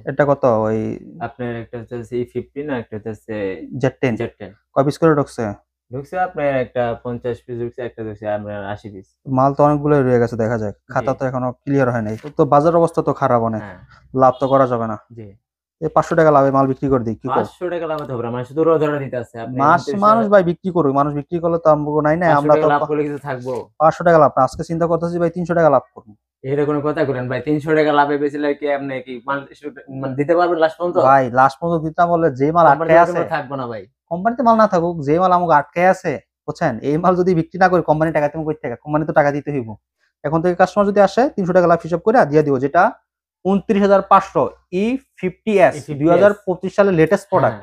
এটা কত ওই আপনার একটা হচ্ছে E15 আর একটা হচ্ছে Z10 Z10 কয় পিস করে ঢুকছে? ঢুকছে আপনার একটা 50 পিস ঢুকছে, একটা ঢুকছে আপনার 80 পিস। মাল তো অনেকগুলো রয়ে গেছে, দেখা যাক। জি। খাতা তো এখনো ক্লিয়ার হয় নাই, তো বাজার অবস্থা তো খারাপ অনেক, হ্যাঁ। লাভ তো করা যাবে না। জি। এই 500 টাকা লাভে মাল বিক্রি করে দিই, কি কও? 500 টাকা লাগাতে হবে না, মানে শুধু রোজাটা দিতে আছে আপনি মাস 29 মানুষ টাকা। ভাই বিক্রি করুক, মানুষ বিক্রি করলে তো আমগো নাই না, 500 আমরা টাকা তো লাভ করলে কিছু থাকবো? 500 টাকা লাভ না, আজকে চিন্তা করতেছি ভাই 300 টাকা লাভ করবো। এটা কোনো কথা করেন ভাই? 300 টাকা লাভে বেচলে কি আপনি কি মাল মানে দিতে পারবেন লাস্ট পর্যন্ত? ভাই লাস্ট পর্যন্ত দিতাম বলে, যে মাল কোম্পানিতে আটকায় তো আছে, কোনো থাকবো না ভাই। কোম্পানিতে মাল না থাকুক, যে মাল আমাকে আটকায় আছে, বুঝছেন, এই মাল যদি বিক্রি না করি কোম্পানি টাকা তুমি কই থেকে, কোম্পানি তো টাকা দিতে হইব। এখন থেকে কাস্টমার যদি আসে 300 টাকা লাভ হিসাব করে দিয়ে দিব, যেটা 29,500 E50s E50s। 2025 সালের লেটেস্ট হ্যাঁ। প্রোডাক্ট,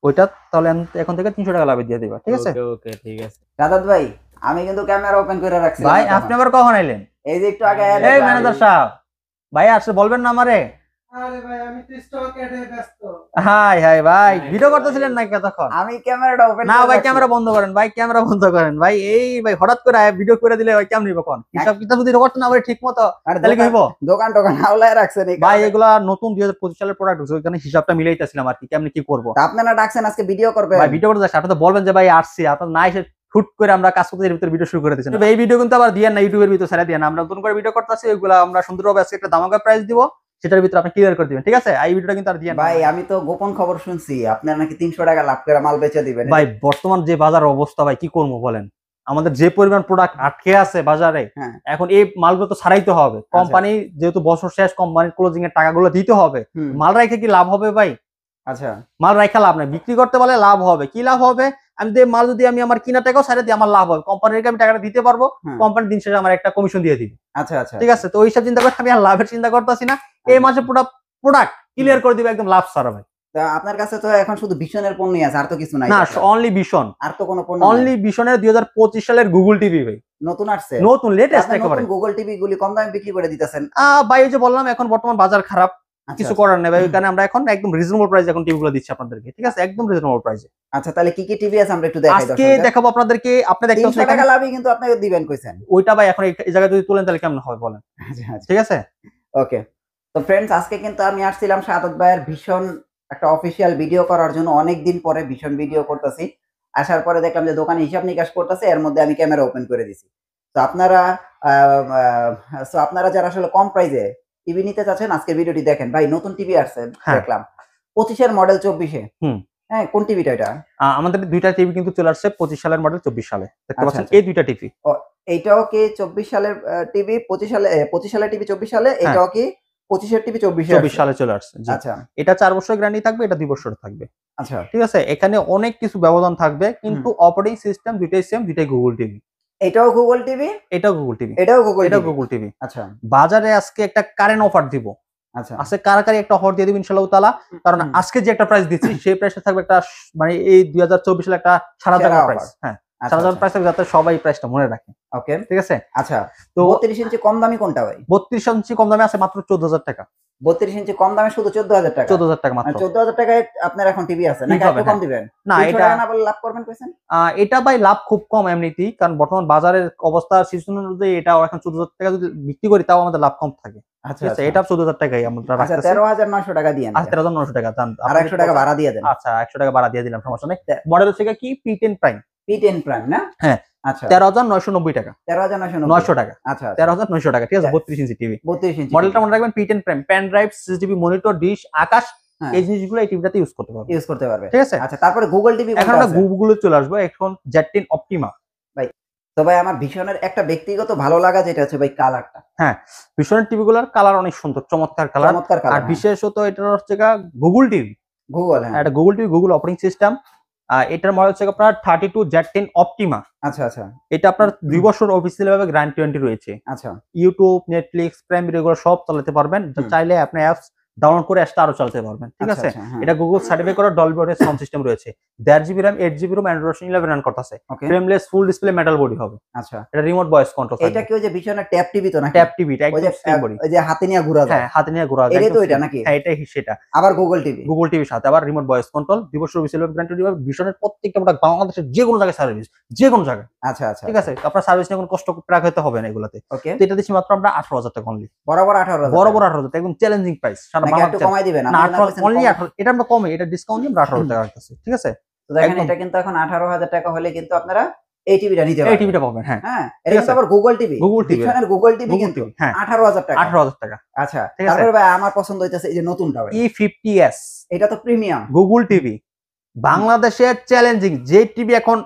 ওইটা তাহলে এখন থেকে 300 টাকা লাভে দিয়ে দিবা, ঠিক আছে? ওকে ওকে, ঠিক আছে। রাদাত ভাই, আমি কিন্তু ক্যামেরা ওপেন করে রাখছিলাম ভাই আপনি এখনো। আবার কখন আইলেন? এই যে একটু আগে আয়া এই দেখলাম। ম্যানেজার সাহেব, ভাই আসলে বলবেন না আমারে? আরে ভাই আমি তো স্টক এডে ব্যস্ত। হাই হাই ভাই, ভিডিও করতেছিলেন নাকি এতক্ষণ? আমি ক্যামেরাটা ওপেন না করে ভাই, রাখছি। ক্যামেরা বন্ধ করেন ভাই, ক্যামেরা বন্ধ করেন ভাই। এই ভাই হঠাৎ করে ভিডিও করে দিলে ভাই কেমন নিব কোন? হিসাব কিতাব যদি করতে না পারে ঠিক মতো, আরে তাহলে কি হইব? দোকান টোকান আওলায় রাখছেন এই ভাই কারণে। এগুলা নতুন 2025 সালের প্রোডাক্ট, ওইখানে হিসাবটা মিলাইতেছিলাম আর কি, কেমনে কি করব। তা আপনারা ডাকছেন আজকে ভিডিও করবেন? ভাই ভিডিও করতে যাচ্ছি, আপনি তো বলবেন যে ভাই আসছি, আপনার না এসে শুট করে আমরা কাজ করতে এর ভিতরে ভিডিও শুরু করে দিয়েছেন। এই ভিডিও কিন্তু আবার দিয়েন না, ইউটিউবের ভিতরে ছেড়ে দিয়েন, আমরা নতুন করে ভিডিও করতেছি, ওইগুলা আমরা সুন্দরভাবে আজকে একটা ধামাকা প্রাইস দিব, সেটার ভিতরে আপনি ক্লিয়ার করে দিবেন, ঠিক আছে? এই ভিডিওটা কিন্তু আর দিয়েন না ভাই আমি তো গোপন খবর শুনছি আপনারা নাকি 300 টাকা লাভ করে মাল বেচে দিবেন। ভাই। বর্তমান যে বাজার অবস্থা ভাই, কি করবো বলেন, আমাদের যে পরিমাণ প্রোডাক্ট আটকে আছে বাজারে, হ্যাঁ। এখন এই মালগুলো তো ছাড়াইতে হবে। কোম্পানি যেহেতু বছর শেষ, কোম্পানির ক্লোজিং এর টাকাগুলো দিতে হবে। হুম। মাল রাখে কি লাভ হবে ভাই? আচ্ছা। মাল রাখা লাভ নাই, বিক্রি করতে পারলে লাভ হবে। কি লাভ হবে? আমি যে মাল যদি আমি আমার কিনা টাকাও ছাড়ে দিই, আমার লাভ হবে, কোম্পানিকে আমি টাকাটা দিতে পারবো, হুম। কোম্পানি দিন শেষে আমার একটা কমিশন দিয়ে দিবে, আচ্ছা আচ্ছা। ঠিক আছে? তো ওই সব চিন্তা করে আমি আর লাভের চিন্তা করতেছি না, এই মাসে পুরো প্রোডাক্ট ক্লিয়ার করে দিবে একদম লাভ ছাড়া ভাই। তা আপনার কাছে তো এখন শুধু ভীষণের পণ্যই আছে, আর তো কিছু নাই? না, অনলি ভীষণ, আর তো কোনো পণ্য অনলি ভীষণের 2025 সালের গুগল টিভি ভাই, নতুন আসছে? নতুন লেটেস্ট একেবারে। গুগল টিভি গুলি কম দামে বিক্রি করে দিতেছেন? ভাই ওই যে বললাম এখন বর্তমান বাজার খারাপ, আচ্ছা, কিছু আচ্ছা। করার নেই ভাই, ওইখানে আমরা এখন একদম রিজনেবল প্রাইসে এখন টিভিগুলো দিচ্ছি আপনাদেরকে, ঠিক আছে? একদম রিজনেবল প্রাইসে। আচ্ছা তাহলে কি কি টিভি আছে আমরা একটু দেখাই আজকে দর্শকদের। দেখাবো আপনাদেরকে, আপনি দেখতে 300 পাচ্ছেন টাকা এখানে, লাভই কিন্তু আপনাকে দিবেন কইছেন। ওইটা ভাই এখন এই জায়গায় যদি তুলেন তাহলে কেমন হবে বলেন, আচ্ছা আচ্ছা। ঠিক আছে? ওকে। তো ফ্রেন্ডস আজকে কিন্তু আমি আসছিলাম সাদত ভাইয়ের ভীষণ একটা অফিসিয়াল ভিডিও করার জন্য, অনেক দিন পরে ভীষণ ভিডিও করতেছি। আসার পরে দেখলাম যে দোকানে হিসাব নিকাশ করতেছে, এর মধ্যে আমি ক্যামেরা ওপেন করে দিছি। তো আপনারা আপনারা যারা আসলে কম প্রাইসে টিভি নিতে চাচ্ছেন আজকের ভিডিওটি দেখেন। ভাই নতুন টিভি আসছে হ্যাঁ। দেখলাম 25 এর মডেল 24 এ। হুম। হ্যাঁ, কোন টিভিটা এটা? আমাদের দুইটা টিভি কিন্তু চলে আসছে 25 সালের মডেল 24 সালে, দেখতে আচ্ছা, পাচ্ছেন আচ্ছা। এই দুইটা টিভি। ও এইটাও কি 24 সালের টিভি 25 সালে 25 সালের টিভি 24 সালে, হ্যাঁ। এটাও কি 25 এর টিভি 24 এ 24 আসছে? সালে চলে আসছে, জি। আচ্ছা, এটা 4 বছরের গ্যারান্টি থাকবে, এটা 2 বছরের থাকবে, আচ্ছা। ঠিক আছে? এখানে অনেক কিছু ব্যবধান থাকবে, কিন্তু অপারেটিং সিস্টেম দুইটাই সেম, দুইটাই গুগল টিভি। এটাও গুগল টিভি? এটাও গুগল টিভি, এটাও গুগল এটাও টিভি? Google TV. আচ্ছা, বাজারে আজকে একটা কারেন্ট অফার দিব, আচ্ছা। আজকে কারাকারি একটা অফার দিয়ে দিব ইনশাআল্লাহ তাআলা, কারণ হুম। আজকে যে একটা প্রাইস দিচ্ছি সেই প্রাইসটা থাকবে একটা মানে এই 2024 সালে একটা সারা সেরা জায়গার offer। প্রাইস, হ্যাঁ, আচ্ছা, সারা জায়গার আচ্ছা। প্রাইস থাকবে, যাতে সবাই প্রাইসটা মনে রাখে, ওকে। ঠিক আছে? আচ্ছা, তো 32 ইঞ্চি কম দামি কোনটা ভাই? 32 ইঞ্চি কম দামে আছে মাত্র 14,000 টাকা, 32 ইঞ্চি কম দামে শুধু 14,000 টাকা? 14,000 টাকা মাত্র। 14,000 টাকায় আপনার এখন টিভি আছে নাকি ঠিক হবে, একটু কম হ্যাঁ। দিবেন? না 300 এটা টাকা না বলে লাভ করবেন কইছেন? এটা ভাই লাভ খুব কম এমনিতেই, কারণ বর্তমান বাজারের অবস্থা সিচুয়েশন অনুযায়ী এটা এখন 14,000 টাকা যদি বিক্রি করি তাও আমাদের লাভ কম থাকে, আচ্ছা, ঠিক আছে? আচ্ছা। এটা 14,000 টাকাই আমরা আচ্ছা, রাখতেছি। 13,900 টাকা দিয়েন। আচ্ছা 13,900 টাকা দাম, আর 100 টাকা ভাড়া দিয়ে দেন। আচ্ছা 100 টাকা ভাড়া দিয়ে দিলাম, সমস্যা নেই। মডেল হচ্ছে কি P10 প্রাইম, P10 প্রাইম না? হ্যাঁ। আচ্ছা। 13,990 টাকা, 13,990 900 টাকা, আচ্ছা, আচ্ছা। 13,900 টাকা, ঠিক আছে? 32 ইঞ্চি টিভি, 32 ইঞ্চি মডেলটা মনে রাখবেন P10 prime. Pen drive, CCTV, monitor, dish, Akash, হ্যাঁ, এই জিনিসগুলো এই টিভিটাতে ইউজ করতে পারবে, ইউজ করতে পারবে। ঠিক আছে? আচ্ছা, তারপরে গুগল টিভি এখন কোনটা আমরা আছে? গুগলে চলে আসবো, এখন Z10 অপটিমা। ভাই তো ভাই আমার ভীষণের একটা ব্যক্তিগত ভালো লাগা যেটা হচ্ছে ভাই কালারটা। হ্যাঁ, ভীষণের টিভিগুলোর কালার অনেক সুন্দর, চমৎকার কালার। চমৎকার আর কালার। বিশেষত এটা হচ্ছে গুগল টিভি, গুগল, হ্যাঁ। এটা Google TV, Google operating system. এটার মডেল হচ্ছে আপনার 32 Z10 অপটিমা। আচ্ছা, আচ্ছা, এটা আপনার 2 বছর অফিসিয়াল ভাবে গ্যারান্টি রয়েছে। আচ্ছা। ইউটিউব, নেটফ্লিক্স, প্রাইম ভিডিও এগুলো সব চালাতে পারবেন, চাইলে আপনি অ্যাপস ডাউনলোড করে অ্যাপসটা আরো চালাতে পারবেন, ঠিক আচ্ছা, আছে? আচ্ছা, হ্যাঁ। এটা গুগল সার্টিফাই করা ডলবি অডিও সাউন্ড সিস্টেম রয়েছে, 1.5 GB RAM, 8 GB ROM, Android 11 run করতেছে, okay. Frameless full display metal body হবে। আচ্ছা। এটা রিমোট ভয়েস কন্ট্রোল এটা থাকবে। কি ওই যে ভীষণের ট্যাব টিভি তো নাকি? ট্যাব টিভি, এটা ওই যে একদম সেম বডি। ওই যে হাতে নিয়ে ঘোরা যায়। হ্যাঁ, হাতে নিয়ে ঘোরা যায়, এটাই তো একদম এটা same। নাকি? হ্যাঁ, এটাই সেটা। আবার গুগল টিভি। গুগল টিভির সাথে আবার রিমোট ভয়েস কন্ট্রোল, 2 বছর অফিসিয়াল গ্যারান্টি দিবে। ভীষণের প্রত্যেকটা প্রোডাক্ট বাংলাদেশের যে কোনো জায়গায় সার্ভিস, যে কোনো জায়গায়, আচ্ছা, আচ্ছা, ঠিক আছে? আপনার সার্ভিস নিয়ে কোনো কষ্ট করে রাখতে হবে না এগুলাতে। ওকে। তো এটা দিচ্ছি মাত্র আমরা 18,000 টাকা অনলি, বরাবর 18,000 বরাবর 18,000 টাকা, একদম চ্যালেঞ্জিং প্রাইস সারা নাকি একটু কমাই দিবেন? না, আপনি না 18 বলছেন অনলি কম। 18, এটা আমরা কমে, এটা ডিসকাউন্ট দিয়ে আমরা 18 টাকা রাখতেছি, ঠিক আছে? তো দেখেন একদম। এটা কিন্তু এখন 18,000 টাকা হলে কিন্তু আপনারা এই টিভিটা নিতে এই পারবেন। টিভিটা পাবেন, হ্যাঁ। হ্যাঁ, এটা ঠিক কিন্তু আছে। আবার গুগল টিভি। গুগল টিভি, ভিশনের গুগল টিভি গুগল কিন্তু টিভি, হ্যাঁ। 18,000 টাকা। 18,000 টাকা। আচ্ছা, ঠিক আছে। তারপরে ভাই আমার পছন্দ হইতেছে এই যে নতুনটা ভাই। E50s এটা তো প্রিমিয়াম। গুগল টিভি, বাংলাদেশের চ্যালেঞ্জিং যে টিভি এখন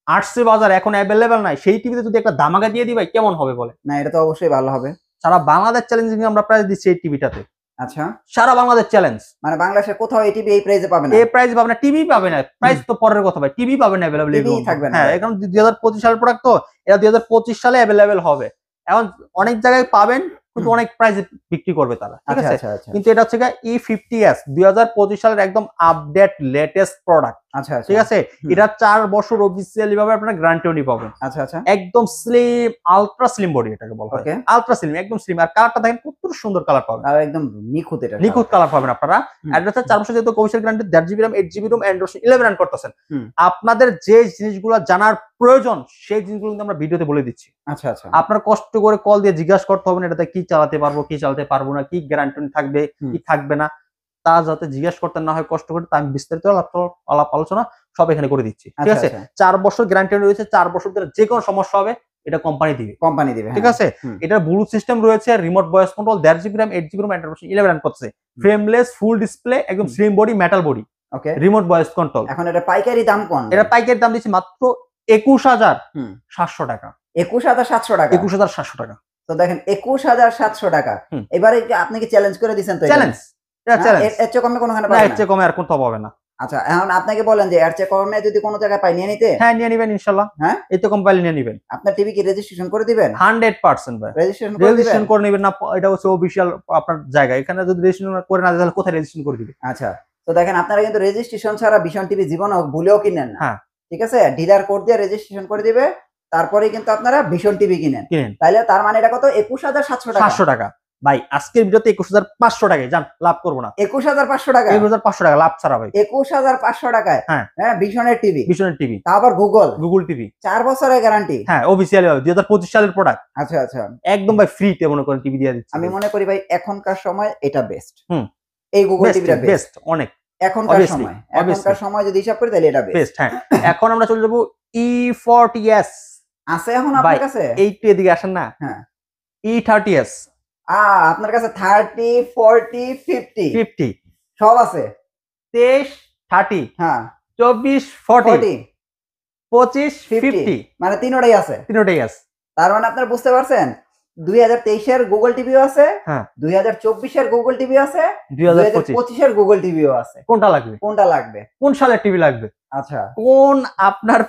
আসছে বাজার, এখন অ্যাভেলেবেল নাই, সেই টিভিতে যদি একটা ধামাকা দিয়ে দিই ভাই, কেমন হবে বলে? না, এটা তো অবশ্যই ভালো হবে। সারা বাংলাদেশ চ্যালেঞ্জিং আমরা প্রাইস দিচ্ছি এই টিভিটাতে, আচ্ছা, সারা বাংলাদেশ চ্যালেঞ্জ। মানে বাংলাদেশের কোথাও এই টিভি এই প্রাইসে পাবে না। এই প্রাইস পাবে না, টিভি পাবে না, প্রাইস তো পরের কথা ভাই, টিভি পাবে না অ্যাভেলেবল। টিভি থাকবে না। হ্যাঁ, এখন 2025 সালের প্রোডাক্ট তো, এটা 2025 সালে অ্যাভেলেবেল হবে। এখন অনেক জায়গায় পাবেন, কিন্তু অনেক প্রাইসে বিক্রি করবে তারা, ঠিক আচ্ছা আছে? আচ্ছা আচ্ছা কিন্তু এটা হচ্ছে E50s 2025 সালের একদম আপডেট লেটেস্ট প্রোডাক্ট, আচ্ছা ঠিক আছে? এটা 4 বছর অফিসিয়ালি ভাবে আপনারা গ্যারান্টি পাবেন। আচ্ছা আচ্ছা। একদম স্লিম, আলট্রা স্লিম বডি এটাকে বলা হয়, ওকে। আলট্রা স্লিম, একদম স্লিম। আর কালারটা দেখেন কত সুন্দর কালার পাবেন, আর একদম নিখুঁত এটা। নিখুঁত কালার পাবেন আপনারা। হুম। অ্যাড্রেসে 4 বছর যেহেতু commercial guarantee, 8 GB RAM 8 GB ROM Android 11 run করতেছেন। হুম। আপনাদের যে জিনিসগুলো জানার প্রয়োজন সেই জিনিসগুলো কিন্তু আমরা ভিডিওতে বলে দিচ্ছি। আচ্ছা আচ্ছা। আপনার কষ্ট করে কল দিয়ে জিজ্ঞাসা করতে হবে না এটাতে কি চালাতে পারবো, কি চালাতে পারবো না, কি গ্যারান্টি থাকবে, কি থাকবে না, তা যাতে জিজ্ঞাসা করতে না হয় কষ্ট করে, তা আমি বিস্তারিত আলাপ আলোচনা সব এখানে করে দিচ্ছি, ঠিক আচ্ছা আছে? আচ্ছা। 4 বছর গ্যারান্টি রয়েছে, 4 বছর ধরে যে কোনো সমস্যা হবে এটা কোম্পানি দিবে, কোম্পানি দিবে, ঠিক হ্যাঁ। আছে? হুম। এটার ব্লুটুথ সিস্টেম রয়েছে, remote voice control, 1.5 GB RAM 8 GB ROM Android 11 run করছে, ফ্রেমলেস ফুল ডিসপ্লে, একদম slim body, metal body, okay. Remote voice control. এখন এটা পাইকারি দাম কোন? এটা পাইকারি দাম দিচ্ছি মাত্র 21,700 টাকা। 21,700 টাকা। 21,700 টাকা তো দেখেন 21,700 টাকা। হুম। এবারে কি আপনি কি চ্যালেঞ্জ করে দিবেন তো? চ্যালেঞ্জ, এটা না, চ্যালেঞ্জ। এর চেয়ে কমে কোনখানে না, পাবেন এর না? চেয়ে কমে আর কোথাও পাবে না। আচ্ছা, এখন আপনাকে বলেন যে এর চেয়ে কমে যদি কোনো জায়গায় পাই নিয়ে নিতে? হ্যাঁ, নিয়ে নিবেন ইনশাআল্লাহ। হ্যাঁ? এতে কোম্পানি নিয়ে নিবেন আপনার টিভি কি রেজিস্ট্রেশন করে দিবেন? 100% ভাই। রেজিস্ট্রেশন করে দিবেন? রেজিস্ট্রেশন করে নিবেন না, এটা হচ্ছে অফিশিয়াল আপনার জায়গা। এখানে যদি রেজিস্ট্রেশন করে না দেয় তাহলে কোথায় রেজিস্ট্রেশন করে দিবে? আচ্ছা, তো দেখেন আপনারা কিন্তু রেজিস্ট্রেশন ছাড়া ভীষণ টিভি জীবনেও ভুলেও কিনেন না। হ্যাঁ। ঠিক আছে, ডিলার কোড দিয়ে রেজিস্ট্রেশন করে দিবে, তারপরে কিন্তু আপনারা ভীষণ টিভি কিনেন। কিনেন তাইলে তার মানে এটা কত? 21,700 টাকা। 700 টাকা ভাই। আজকের ভিডিওতে 21,500 টাকায় যান, লাভ করবো না। 21,500 টাকা। 21,500 টাকা লাভ ছাড়া ভাই। 21,500 টাকায় হ্যাঁ। হ্যাঁ, ভীষণের টিভি, ভীষণের টিভি, তা আবার গুগল গুগল টিভি, 4 বছরের গ্যারান্টি। হ্যাঁ অফিসিয়ালি 2025 সালের প্রোডাক্ট, আচ্ছা আচ্ছা। একদম ভাই ফ্রিতে মনে করেন টিভি দিয়ে দিচ্ছি। আমি মনে করি ভাই এখনকার সময় এটা বেস্ট। হুম। এই গুগল টিভিটা বেস্ট বেস্ট অনেক, এখনকার Obviously, সময়। এখনকার সময় যদি হিসাব করি তাহলে এটা বেস্ট। বেস্ট। হ্যাঁ, এখন আমরা চলে যাবো E40s। আছে এখন ভাই, আপনার কাছে? এইটু এদিকে আসেন না। হ্যাঁ। E30s আপনার কাছে 30, 40, 50 50, সব আছে। 23 30, হ্যাঁ, 24 40, 40, 25 50 50, মানে তিনটাই আছে। তিনটাই আছে। তার মানে আপনারা বুঝতে পারছেন 2023 এর গুগল টিভিও আছে, হ্যাঁ। 2024 এর গুগল টিভি আছে, 2025 2025 এর গুগল টিভিও আছে। কোনটা লাগবে? কোনটা লাগবে? কোন সালের টিভি লাগবে? আচ্ছা। কোন আপনার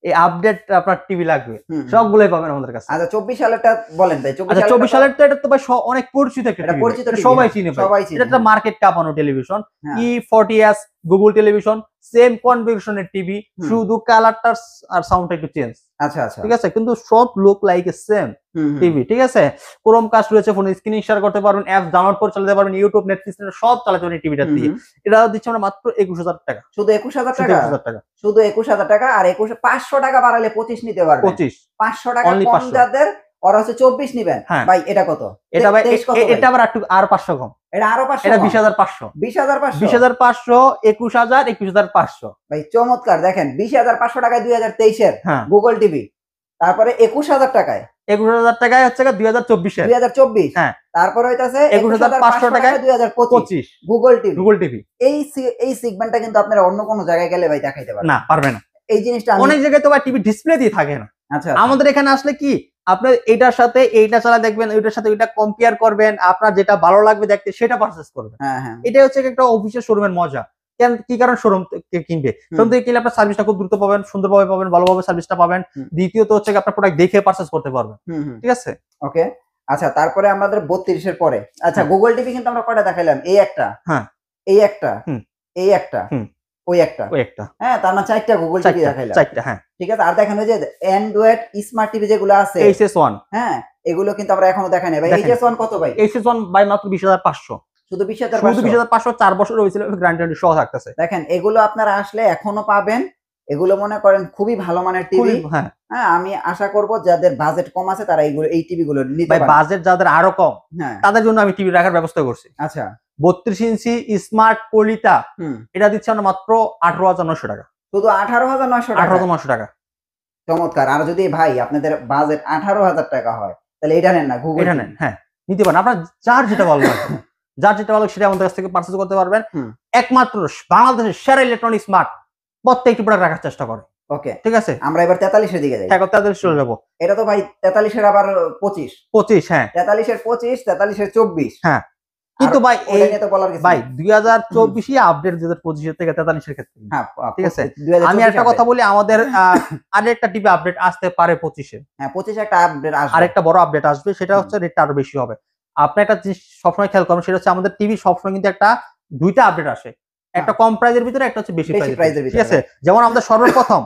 এই আপডেট আপনার টিভি লাগবে? হুম, সবগুলোই পাবেন আমাদের কাছে। আচ্ছা 24 সালেরটা বলেন ভাই। 24 আচ্ছা 24 সালের তো এটা তো ভাই অনেক পরিচিত একটা এটা টিভি, পরিচিত টিভি, সবাই চিনে ভাই। সবাই চিনে। এটা একটা মার্কেট কাঁপানো টেলিভিশন। হ্যাঁ। E40s গুগল টেলিভিশন, সেম কনফিগারেশনের টিভি, হুম। শুধু কালারটা আর সাউন্ডটা একটু চেঞ্জ, আচ্ছা আচ্ছা। ঠিক আছে? কিন্তু সব লুক লাইক সেম হুম, হুম। টিভি, ঠিক আছে? ক্রোম কাস্ট রয়েছে, ফোনে স্ক্রিন শেয়ার করতে পারবেন, অ্যাপ ডাউনলোড করে চালাতে পারবেন, ইউটিউব, নেটফ্লিক্স সব চালাতে পারবেন টিভিটা হুম, দিয়ে। হুম। এটা দিচ্ছি আমরা মাত্র 21,000 টাকা। শুধু 21,000 শুধু টাকা? 21,000 টাকা। শুধু 21,000 টাকা। আর 500 টাকা বাড়ালে 25 নিতে পারবেন। 25 500 টাকা Only কম 500 যাদের, ওরা হচ্ছে 24 নিবেন। হ্যাঁ। ভাই এটা কত? এটা ভাই 23 কত ভাই? এটা আবার একটু আর 500 কম। এটা আরো 500 এটা কম? 20,500 20,500 20,500 21,000 21,500। ভাই চমৎকার। দেখেন 20,500 টাকায় 2023 এর হ্যাঁ, গুগল টিভি, তারপরে 21,000 টাকায় 21,000 টাকায় হচ্ছে 2024 এর 2024, হ্যাঁ। তারপরে হইতাছে 21,500 টাকায় 2025 25 গুগল টিভি। Google TV. এই সেগমেন্টটা কিন্তু আপনারা অন্য কোনো জায়গায় গেলে ভাই দেখাইতে পারবেন না, পারবে না। এই জিনিসটা অনেক জায়গায় তো ভাই টিভি ডিসপ্লে দিয়ে থাকে না। আচ্ছা আমাদের এখানে আসলে কি আপনি এটার সাথে এইটা চালা দেখবেন, ওইটার সাথে ওইটা কম্পেয়ার করবেন, আপনার যেটা ভালো লাগবে দেখতে সেটা পারচেজ করবেন। হ্যাঁ হ্যাঁ। এটা হচ্ছে একটা অফিসিয়াল শোরুমের মজা। কেন কি কারণ শোরুম থেকে কিনবে? শোরুম থেকে কিনলে আপনার সার্ভিসটা খুব দ্রুত পাবেন, সুন্দরভাবে পাবেন, ভালোভাবে সার্ভিসটা পাবেন। দ্বিতীয়ত হচ্ছে আপনার প্রোডাক্ট দেখে পারচেজ করতে পারবেন, ঠিক আছে? ওকে। আচ্ছা, তারপরে আমাদের 32 এর পরে আচ্ছা গুগল টিভি কিন্তু আমরা কয়টা দেখাইলাম? এই একটা, হ্যাঁ, এই একটা, হুম, এই একটা, হুম, ওই একটা, ওই একটা। হ্যাঁ, তার মানে 4টা গুগল টিভি দেখাইলাম। 4টা, হ্যাঁ। ঠিক আছে। আর দেখেন ওই যে অ্যান্ড্রয়েড স্মার্ট টিভি যেগুলো আছে, HS1, হ্যাঁ, এগুলো কিন্তু আমরা এখনো দেখাই নাই ভাই। দেখেন। HS1 কত ভাই? HS1 বাই মাত্র 20,500। শুধু 20,500? শুধু 20,500, 4 বছর হয়েছিল, গ্যারান্টি সহ থাকতেছে। দেখেন এগুলো আপনারা আসলে এখনো পাবেন। এগুলো মনে করেন খুবই ভালো মানের টিভি। হ্যাঁ, হ্যাঁ, আমি আশা করব যাদের বাজেট কম আছে তারা এই টিভি গুলো নিতে ভাই পারেন। বাজেট যাদের আরো কম হ্যাঁ, তাদের জন্য আমি টিভি রাখার ব্যবস্থা করছি। আচ্ছা। 32 ইঞ্চি স্মার্ট পলিটা হুম এটা দিচ্ছে আমরা মাত্র 18,900 টাকা। শুধু 18,900 টাকা 18,900 টাকা চমৎকার। আর যদি ভাই আপনাদের বাজেট 18,000 টাকা হয় তাহলে এটা নেন না, গুগল এটা নেন, হ্যাঁ নিতে পারেন, আপনার যার যেটা ভালো লাগে যার যেটা ভালো সেটা আমাদের কাছ থেকে পারচেজ করতে পারবেন। হুম। একমাত্র বাংলাদেশের সেরা ইলেকট্রনিক স্মার্ট প্রত্যেকটি প্রোডাক্ট রাখার চেষ্টা করে। ওকে, ঠিক আছে, আমরা এবার 43 এর দিকে যাই। হ্যাঁ তাদের চলে যাবো। এটা তো ভাই 43 এর আবার 25, 25, হ্যাঁ 43 এর 25, 43 এর 24। হ্যাঁ কিন্তু ভাই ওটা নিয়ে তো বলার কিছু ভাই নেই। 2024 আপডেট 2025 থেকে 43 এর ক্ষেত্রে। হ্যাঁ ঠিক আছে, 2024 আমি একটা কথা বলি, আমাদের আরেকটা টিভি আপডেট আসতে পারে 25-এ। হ্যাঁ 25 একটা আপডেট আসবে। আরেকটা বড় আপডেট আসবে, সেটা হচ্ছে রেটটা আরো বেশি হবে। আপনি একটা জিনিস সবসময় খেয়াল করবেন, সেটা হচ্ছে আমাদের টিভি সবসময় কিন্তু একটা দুইটা আপডেট আসে, একটা কম প্রাইজের ভিতরে, একটা হচ্ছে বেশি প্রাইজের প্রাইজের ভিতরে। ঠিক আছে, যেমন আমাদের সর্বপ্রথম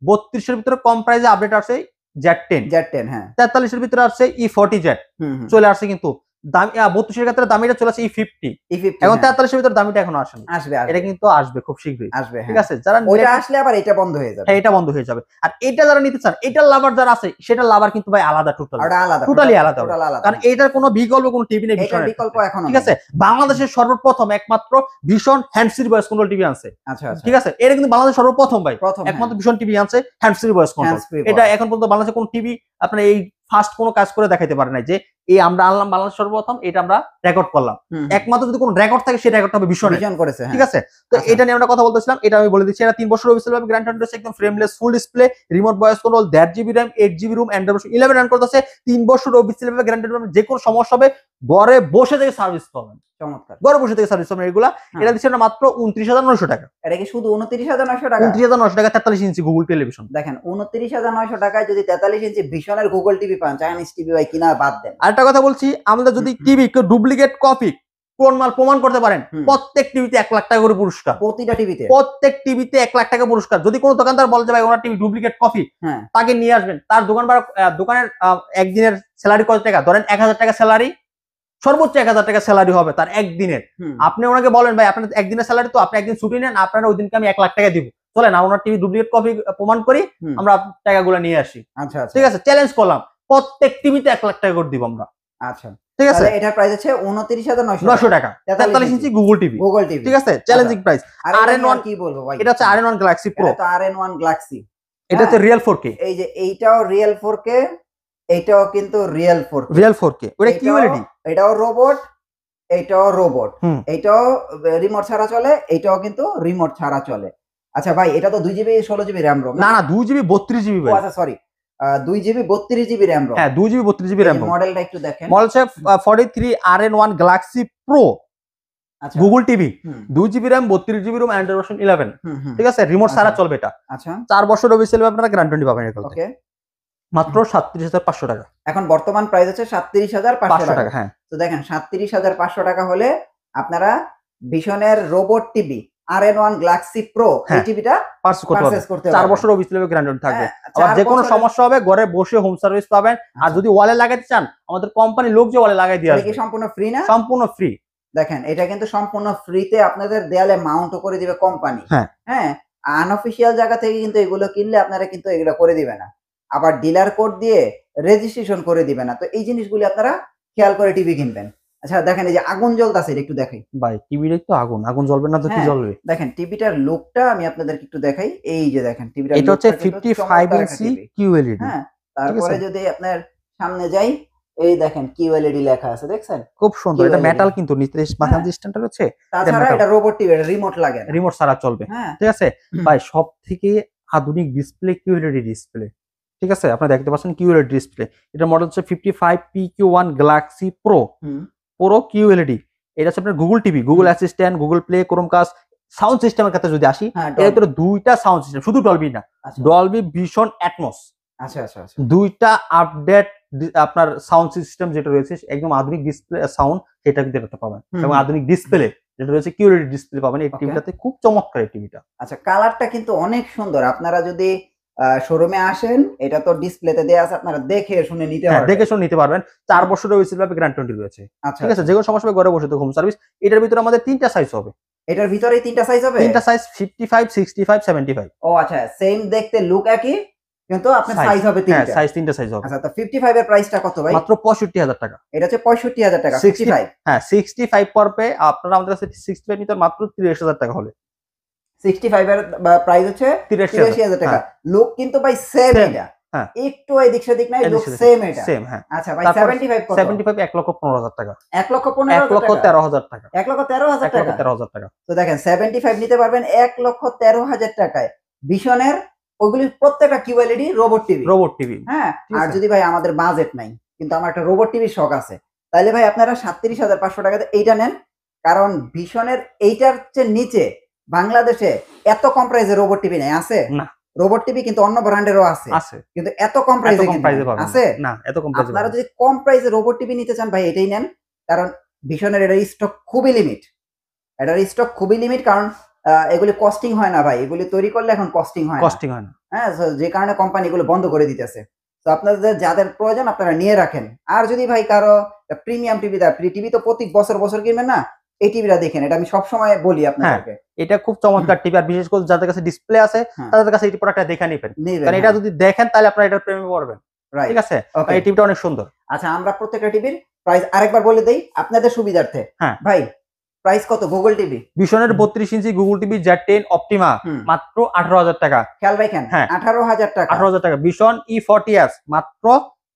32 এর ভিতরে কম প্রাইজে আপডেট আসে Z10, Z10, হ্যাঁ 43 এর ভিতরে আসছে E40Z হুম চলে আসছে, কিন্তু দাম 32 এর ক্ষেত্রে দামিটা চলে আসছে E50, E50 এখন 43 এর ভিতরে দামিটা এখনো আসেনি। আসবে এটা কিন্তু আসবে খুব শীঘ্রই, আসবে, ঠিক আছে। যারা ওটা আসলে আবার এটা বন্ধ হয়ে যাবে। হ্যাঁ এটা বন্ধ হয়ে যাবে। আর এটা যারা নিতে চান, এটার লাভার যারা আছে, সেটার লাভার কিন্তু ভাই আলাদা, টোটাল ওটা আলাদা, টোটালি আলাদা, টোটাল আলাদা। কারণ এটার কোনো বিকল্প কোনো টিভি নেই। এটার বিকল্প এখনো ঠিক আছে, বাংলাদেশের সর্বপ্রথম একমাত্র ভীষণ হ্যান্ডসফ্রি ভয়েস কন্ট্রোল টিভি আনছে। আচ্ছা আচ্ছা, ঠিক আছে, এটা কিন্তু বাংলাদেশের সর্বপ্রথম ভাই, প্রথম একমাত্র ভীষণ টিভি আনছে হ্যান্ডসফ্রি ভয়েস কন্ট্রোল। এটা এখন পর্যন্ত বাংলাদেশে কোন টিভি আপনার এই ফার্স্ট কোনো কাজ করে দেখাইতে পারে নাই যে এই আমরা আনলাম বাংলাদেশ সর্বপ্রথম, এটা আমরা রেকর্ড করলাম। একমাত্র যদি কোনো রেকর্ড থাকে সেই রেকর্ডটা হবে ভীষণ করেছে। ঠিক আছে, তো এটা নিয়ে আমরা কথা বলতেছিলাম, এটা আমি বলে দিচ্ছি। এটা 3 বছর অফিসিয়াল ভাবে গ্যারান্টি রয়েছে, একদম frameless full display, remote voice control, 1.5 GB RAM, 8 GB room, Android 11 run করতেছে। 3 বছর অফিসিয়াল ভাবে গ্যারান্টি পাবেন, যে কোনো সমস্যা হবে ঘরে বসে থেকে সার্ভিস পাবেন। চমৎকার, ঘরে বসে থেকে সার্ভিস পাবেন। এগুলা এটা দিচ্ছে না মাত্র 29,900 টাকা। এটা কি শুধু 29,900 টাকা? 29,900 টাকা 43 ইঞ্চি গুগল টেলিভিশন। দেখেন 29,900 টাকায় যদি 43 ইঞ্চি ভিশনের গুগল টিভি পান, চাইনিজ টিভি ভাই কিনা বাদ দেন। আরেকটা কথা বলছি, আমাদের যদি টিভি কেউ ডুপ্লিকেট কপি কোন মাল প্রমাণ করতে পারেন, প্রত্যেক টিভিতে 1 লাখ টাকা করে পুরস্কার। প্রতিটা টিভিতে, প্রত্যেক টিভিতে 1 লাখ টাকা পুরস্কার। যদি কোনো দোকানদার বলে যে ভাই ওনার টিভি ডুপ্লিকেট কপি, তাকে নিয়ে আসবেন। তার দোকানের একদিনের স্যালারি কত টাকা, ধরেন 1000 টাকা স্যালারি, সর্বোচ্চ 1000 টাকা স্যালারি হবে তার একদিনের। আপনি ওনাকে বলেন ভাই আপনার একদিনের স্যালারি তো, আপনি একদিন ছুটি নেন, আপনার ওই দিনকে আমি 1 লাখ টাকা দিব, চলে না ওনার টিভি ডুপ্লিকেট কপি প্রমাণ করি, আমরা টাকাগুলো নিয়ে আসি। আচ্ছা ঠিক আছে, চ্যালেঞ্জ করলাম, প্রত্যেক টিভিতে 1 লাখ টাকা করে দিব আমরা। আচ্ছা ঠিক আছে, এটার প্রাইস হচ্ছে 29,900 টাকা 43 ইঞ্চি গুগল টিভি। ঠিক আছে, চ্যালেঞ্জিং প্রাইস। RN1 কি বলবো ভাই, এটা হচ্ছে RN1 গ্যালাক্সি প্রো। এটা তো RN1 গ্যালাক্সি, এটা হচ্ছে রিয়েল 4K। এই যে এইটাও রিয়েল 4K, এইটাও কিন্তু রিয়েল 4K। রিয়েল 4K, ওটা কি ওএলইডি, এটাও রোবট, এইটাও রোবট, এইটাও রিমোট ছাড়া চলে, এইটাও কিন্তু রিমোট ছাড়া চলে। আচ্ছা ভাই এটা তো 2 GB 16 GB RAM রোম, না না 2 GB 32 GB ভাই। আচ্ছা sorry 2 GB 32 GB RAM ROM. হ্যাঁ 2 GB 32 GB RAM রোম। মডেলটা একটু দেখেন, মডেল হচ্ছে 43 RN1 গ্যালাক্সি প্রো আচ্ছা Google TV, 2 GB RAM, 32 GB ROM, Android version 11। ঠিক আছে, রিমোট ছাড়া চলবে এটা। আচ্ছা 4 বছর অফিসিয়াল আপনারা গ্যারান্টি পাবেন এগুলো। ওকে, মাত্র 37,500 টাকা। এখন বর্তমান প্রাইস হচ্ছে 37,500 টাকা। হ্যাঁ তো দেখেন 37,500 টাকা হলে আপনারা ভিশনের robot TV RN1 galaxy pro এই টিভিটা পারচেজ করতে পারবেন। 4 বছর অফিসিয়াল গ্যারান্টি থাকবে। আর যে কোনো সমস্যা হবে ঘরে বসে হোম সার্ভিস পাবেন। আর যদি ওয়ালে লাগাতে চান, আমাদের কোম্পানি লোক যে ওয়ালে লাগাই দিয়ে আসবে। এটা কি সম্পূর্ণ ফ্রি না? সম্পূর্ণ ফ্রি। দেখেন এটা কিন্তু সম্পূর্ণ ফ্রিতে আপনাদের দেয়ালে মাউন্টও করে দিবে কোম্পানি। হ্যাঁ আনঅফিশিয়াল জায়গা থেকে কিন্তু এগুলো কিনলে আপনারা কিন্তু এগুলো করে দিবে না, আবার ডিলার কোড দিয়ে রেজিস্ট্রেশন করে দিবে না। তো এই জিনিসগুলি আপনারা খেয়াল করে টিভি কিনবেন। আচ্ছা দেখেন এই যে আগুন জ্বলতাছে, একটু দেখাই ভাই, টিভিটাই তো আগুন, আগুন জ্বলবে না তো কি জ্বলবে? দেখেন টিভিটার লুকটা আমি আপনাদেরকে একটু দেখাই। এই যে দেখেন টিভিটার এটা হচ্ছে 55 ইঞ্চি QLED। হ্যাঁ তারপরে যদি আপনার সামনে যাই, এই দেখেন QLED লেখা আছে, দেখছেন খুব সুন্দর। এটা মেটাল কিন্তু নিচে মাথার যে স্ট্যান্ডটা রয়েছে, তাছাড়া এটা রোবট টিভি, এটা রিমোট লাগে না, রিমোট ছাড়া চলবে। ঠিক আছে ভাই, সবথেকে আধুনিক ডিসপ্লে QLED ডিসপ্লে। ঠিক আছে, আপনারা দেখতে পাচ্ছেন QLED ডিসপ্লে। এটা মডেল হচ্ছে 55 PQ1 গ্যালাক্সি প্রো পুরো QLED। এটা হচ্ছে আপনার Google TV, Google assistant, Google play, Chromecast. Sound সিস্টেমের ক্ষেত্রে যদি আসি, এর ভিতরে দুইটা সাউন্ড সিস্টেম, শুধু ডলবি না, ডলবি ভিশন অ্যাটমস। আচ্ছা আচ্ছা আচ্ছা, দুইটা আপডেট আপনার সাউন্ড সিস্টেম যেটা রয়েছে, একদম আধুনিক ডিসপ্লে সাউন্ড, সেটা কিন্তু এটা পাবেন। এবং আধুনিক ডিসপ্লে যেটা রয়েছে QLED ডিসপ্লে পাবেন এই টিভিটাতে। খুব চমৎকার এই টিভিটা। আচ্ছা কালারটা কিন্তু অনেক সুন্দর। আপনারা যদি শোরুমে আসেন, এটা তো ডিসপ্লেতে দেয়া আছে, আপনারা দেখে শুনে নিতে পারবেন। দেখে শুনে নিতে পারবেন। 4 বছরের অফিসিয়াল গ্যারান্টি রয়েছে। ঠিক আছে, যে কোনো সমস্যা ঘরে বসে তো হোম সার্ভিস। এটার ভিতরে আমাদের 3টা সাইজ হবে। এটার ভিতরেই 3টা সাইজ হবে? 3টা সাইজ 55, 65, 75। ও আচ্ছা, সেম দেখতে, লুক একই, কিন্তু আপনার Size, সাইজ হবে হ্যাঁ 3টা। সাইজ 3টা সাইজ হবে। আচ্ছা, তো 55 এর প্রাইসটা কত ভাই? মাত্র 65,000 টাকা। এটা হচ্ছে 65,000 টাকা। 55 হ্যাঁ 65 পড়বে আপনারা আমাদের কাছে 65 নিতে মাত্র 83,000 টাকা হলে। 65 এর প্রাইস হচ্ছে 83,000 টাকা। লুক কিন্তু ভাই সেম Same, এটা। হ্যাঁ। একটু এদিক সেদিক নাই, এদিক লুক সেদিক, সেম এটা। সেম হ্যাঁ। আচ্ছা ভাই, তারপর 75 কত? 75 1,15,000 টাকা। 1,15,000 টাকা। 1,13,000 টাকা। 1,13,000 টাকা। 1,13,000 টাকা। তো দেখেন 75 নিতে পারবেন 1,13,000 টাকায়। ভিশনের ওগুলির প্রত্যেকটা QLED robot TV. Robot TV. হ্যাঁ, ঠিক আর আছে। যদি ভাই আমাদের বাজেট নাই, কিন্তু আমার একটা রোবট টিভির শখ আছে, তাহলে ভাই আপনারা 37,500 টাকাতে এইটা নেন। কারণ ভিশনের এইটার চেয়ে নিচে বাংলাদেশে এত কম প্রাইসে রোবট টিভি নেই। আছে? না। রোবট টিভি কিন্তু অন্য ব্র্যান্ডেরও আছে। আছে। কিন্তু এত কম এত প্রাইসে কম প্রাইসে পাবেন আছে? না, এত কম প্রাইসে আপনারা পাবেন। যদি কম প্রাইসে রোবট টিভি নিতে চান ভাই এটাই নেন। কারণ ভিশনের এটার স্টক খুবই লিমিট। এটার স্টক খুবই লিমিট, কারণ এগুলি কস্টিং হয় না ভাই। এগুলি তৈরি করলে এখন কস্টিং হয় না। কস্টিং হয় না। হ্যাঁ, যে কারণে কোম্পানি এগুলো বন্ধ করে দিতেছে। তো আপনাদের যাদের প্রয়োজন আপনারা নিয়ে রাখেন। আর যদি ভাই কারো প্রিমিয়াম টিভি দেয়, টিভি তো প্রতি বছর বছর কিনবেন না, এই টিভিটা দেখেন। এটা আমি সবসময় বলি আপনাদেরকে। এটা খুব চমৎকার টিভি, আর বিশেষ করে যাদের কাছে ডিসপ্লে আছে হ্যাঁ। তাদের কাছে এই প্রোডাক্টটা দেখে নিবেন। নিবেন, কারণ এটা যদি দেখেন তাহলে আপনারা এটার প্রেমে পড়বেন। রাইট। ঠিক আছে? ওকে। এই টিভিটা অনেক সুন্দর। আচ্ছা, আমরা প্রত্যেকটা টিভির প্রাইস আরেকবার বলে দেই আপনাদের সুবিধার্থে। হ্যাঁ। ভাই প্রাইস কত গুগল টিভি? ভিশনের 32 ইঞ্চি গুগল টিভি Z10 অপটিমা মাত্র 18,000 টাকা। খেয়াল রাখেন, হ্যাঁ। 18,000 টাকা। 18,000 টাকা। ভিশন E40s মাত্র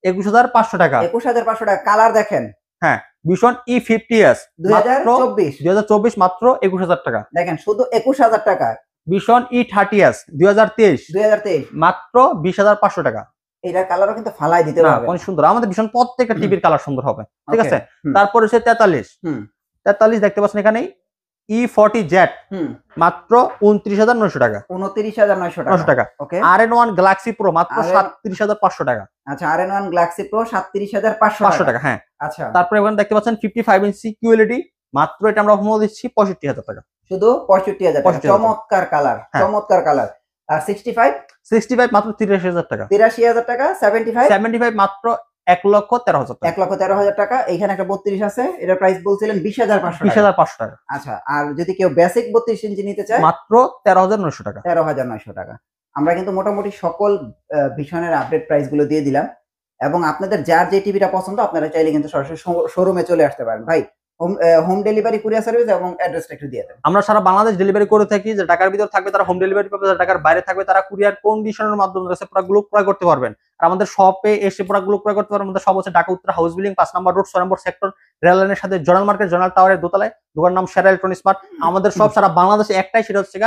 21,500 টাকা। 21,500 টাকা। কালার দেখেন। হ্যাঁ। ভিশন E50s মাত্র 2024 2024 মাত্র 21,000 টাকা। দেখেন শুধু 21,000 টাকা। ভিশন E30s 2023 2023 মাত্র 20,500 টাকা। এটার কালারও কিন্তু ফালাই দিতে না, পারবেন। অনেক সুন্দর। আমাদের ভীষণ প্রত্যেকটা টিভির কালার সুন্দর হবে। ঠিক Okay, আছে? হুম। তারপর হচ্ছে 43 হুম। 43 দেখতে পাচ্ছেন এখানে E40Z মাত্র 29,900 টাকা। 29,900 900 টাকা। ওকে। RN1 Galaxy Pro মাত্র RN 37,500 টাকা। আচ্ছা, RN1 Galaxy Pro 37,500 500 টাকা। হ্যাঁ। আচ্ছা, তারপরে এখানে দেখতে পাচ্ছেন 55 ইঞ্চি QLED মাত্র এটা আমরা অফার দিচ্ছি 65,000 টাকা। শুধু 65,000 টাকা। 65,000 চমৎকার কালার, হ্যাঁ। চমৎকার কালার। আর 65 মাত্র 83,000 টাকা। 83,000 টাকা। 75 মাত্র 1,13,000 টাকা। 1,13,000 টাকা। এইখানে একটা 32 আছে, এটার প্রাইস বলছিলেন 20,500 টাকা। 20,500 টাকা। আচ্ছা, আর যদি কেউ বেসিক 32 ইঞ্চি নিতে চায় মাত্র 13,900 টাকা। 13,900 টাকা। আমরা কিন্তু মোটামুটি সকল ভিশনের আপডেট প্রাইস গুলো দিয়ে দিলাম, এবং আপনাদের যার যে টিভিটা পছন্দ আপনারা চাইলে কিন্তু সরাসরি শোরুমে চলে আসতে পারেন। ভাই হোম ডেলিভারি কুরিয়ার সার্ভিস এবং অ্যাড্রেসটা একটু দিয়ে দেন। আমরা সারা বাংলাদেশ ডেলিভারি করে থাকি। যে ঢাকার ভিতর থাকবে তারা হোম ডেলিভারি পাবে, যারা ঢাকার বাইরে থাকবে তারা কুরিয়ার কন্ডিশনের মাধ্যমে প্রোডাক্টগুলো ক্রয় করতে পারবেন। আর আমাদের শপে এসে প্রোডাক্টগুলো ক্রয় করতে পারবেন। আমাদের সব হচ্ছে ঢাকা উত্তর হাউস বিল্ডিং 5 নম্বর রোড 6 নম্বর সেক্টর, রেল লাইনের সাথে জোনাল মার্কেট, জোনাল টাওয়ারের দোতলায়। দোকানের নাম সেরা ইলেকট্রনিক স্মার্ট। আমাদের সব সারা বাংলাদেশে একটাই, সেটা হচ্ছে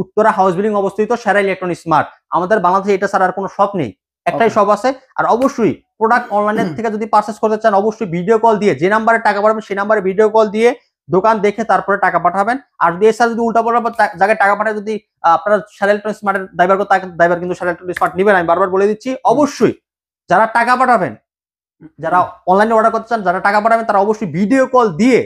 উত্তরা হাউস বিল্ডিং অবস্থিত সেরা ইলেকট্রনিক স্মার্ট। আমাদের বাংলাদেশে এটা ছাড়া আর কোনো শপ নেই, একটাই শপ আছে। আর অবশ্যই প্রোডাক্ট অনলাইনের থেকে যদি পারচেজ করতে চান অবশ্যই ভিডিও কল দিয়ে, যে নাম্বারে টাকা পাঠাবেন সেই নাম্বারে ভিডিও কল দিয়ে দোকান দেখে তারপরে টাকা পাঠাবেন। আর যদি এছাড়া যদি উল্টা পাল্টা জায়গায় টাকা পাঠায় যদি আপনারা সেরা ইলেকট্রনিক স্মার্টের ড্রাইভার ড্রাইভার কিন্তু সেরা ইলেকট্রনিক স্মার্ট নেবেন। আমি বারবার বলে দিচ্ছি, অবশ্যই যারা টাকা পাঠাবেন, যারা অনলাইনে অর্ডার করতে চান, যারা টাকা পাঠাবেন তারা অবশ্যই ভিডিও কল দিয়ে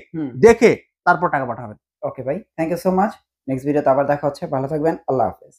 দেখে তারপর টাকা পাঠাবেন। ওকে ভাই, thank you so much. Next ভিডিওতে আবার দেখা হচ্ছে। ভালো থাকবেন। আল্লাহ হাফেজ।